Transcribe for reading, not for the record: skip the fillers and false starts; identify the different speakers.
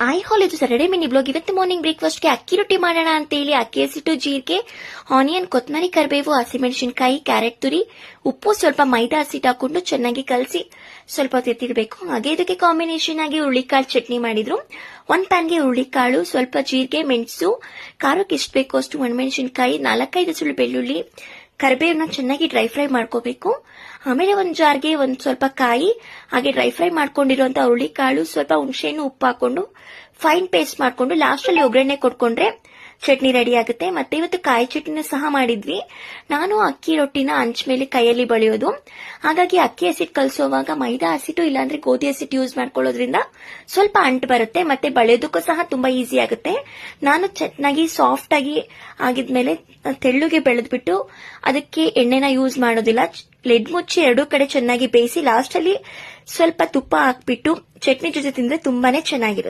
Speaker 1: ಹಾಲ್ ಇದು Saturday mini blog. ಇವತ್ತು morning ಬ್ರೇಕ್ಫಾಸ್ಟ್ಗೆ ಅಕ್ಕಿ ರೊಟ್ಟಿ ಮಾಡೋಣ ಅಂತ ಹೇಳಿ ಅಕ್ಕಿ ಹಸಿಟ್ಟು, ಜೀರಿಗೆ, ಆನಿಯನ್, ಕೊತ್ತಂಬರಿ, ಕರಿಬೇವು, ಹಸಿಮೆಣಸಿನಕಾಯಿ, ಕ್ಯಾರೆಟ್ ತುರಿ, ಉಪ್ಪು, ಸ್ವಲ್ಪ ಮೈದಾ ಹಸಿಟ್ಟು ಹಾಕೊಂಡು ಚೆನ್ನಾಗಿ ಕಲಸಿ ಸ್ವಲ್ಪ ಹೊತ್ತು ಎತ್ತಿಡಬೇಕು. ಹಾಗೆ ಇದಕ್ಕೆ ಕಾಂಬಿನೇಷನ್ ಆಗಿ ಹುರುಳಿಕಾಳು ಚಟ್ನಿ ಮಾಡಿದ್ರು. ಒಂದ್ ಪ್ಯಾನ್ಗೆ ಹುರುಳಿಕಾಳು, ಸ್ವಲ್ಪ ಜೀರಿಗೆ, ಮೆಣಸು, ಖಾರಕ್ಕೆ ಎಷ್ಟು ಬೇಕೋ ಅಷ್ಟು ಒಣಮೆಣಸಿನಕಾಯಿ, 4-5 ಸುಳ್ಳು ಬೆಳ್ಳುಳ್ಳಿ, ಕರಿಬೇವನ್ನ ಚೆನ್ನಾಗಿ ಡ್ರೈ ಫ್ರೈ ಮಾಡ್ಕೋಬೇಕು. ಆಮೇಲೆ ಒಂದ್ ಜಾರ್ಗೆ ಒಂದ್ ಸ್ವಲ್ಪ ಕಾಯಿ, ಹಾಗೆ ಡ್ರೈ ಫ್ರೈ ಮಾಡ್ಕೊಂಡಿರುವಂತ ಹುರುಳಿಕಾಳು, ಸ್ವಲ್ಪ ಹುಣಸೆಹಣ್ಣು, ಉಪ್ಪು ಹಾಕೊಂಡು ಫೈನ್ ಪೇಸ್ಟ್ ಮಾಡ್ಕೊಂಡು ಲಾಸ್ಟ್ ಅಲ್ಲಿ ಒಗ್ಗರಣೆ ಕೊಟ್ಕೊಂಡ್ರೆ ಚಟ್ನಿ ರೆಡಿ ಆಗುತ್ತೆ. ಮತ್ತೆ ಇವತ್ತು ಕಾಯಿ ಚಟ್ನಿನೂ ಸಹ ಮಾಡಿದ್ವಿ. ನಾನು ಅಕ್ಕಿ ರೊಟ್ಟಿನ ಹಂಚ್ ಮೇಲೆ ಕೈಯಲ್ಲಿ ಬಳಿಯೋದು, ಹಾಗಾಗಿ ಅಕ್ಕಿ ಹಸಿಟ್ಟು ಕಲಸೋವಾಗ ಮೈದಾ ಹಸಿಟ್ಟು ಇಲ್ಲಾಂದ್ರೆ ಗೋಧಿ ಹಸಿಟ್ಟು ಯೂಸ್ ಮಾಡ್ಕೊಳ್ಳೋದ್ರಿಂದ ಸ್ವಲ್ಪ ಅಂಟು ಬರುತ್ತೆ, ಮತ್ತೆ ಬಳಿಯೋದಕ್ಕೂ ಸಹ ತುಂಬಾ ಈಸಿ ಆಗುತ್ತೆ. ನಾನು ಚೆನ್ನಾಗಿ ಸಾಫ್ಟ್ ಆಗಿ ಆಗಿದ್ಮೇಲೆ ತೆಳ್ಳುಗೆ ಬೆಳೆದ್ಬಿಟ್ಟು ಅದಕ್ಕೆ ಎಣ್ಣೆನ ಯೂಸ್ ಮಾಡೋದಿಲ್ಲ. ಲೆಡ್ ಮುಚ್ಚಿ 2 ಕಡೆ ಚೆನ್ನಾಗಿ ಬೇಯಿಸಿ ಲಾಸ್ಟ್ ಅಲ್ಲಿ ಸ್ವಲ್ಪ ತುಪ್ಪ ಹಾಕ್ಬಿಟ್ಟು ಚಟ್ನಿ ಜೊತೆ ತಿಂದ್ರೆ ತುಂಬಾನೇ ಚೆನ್ನಾಗಿರುತ್ತೆ.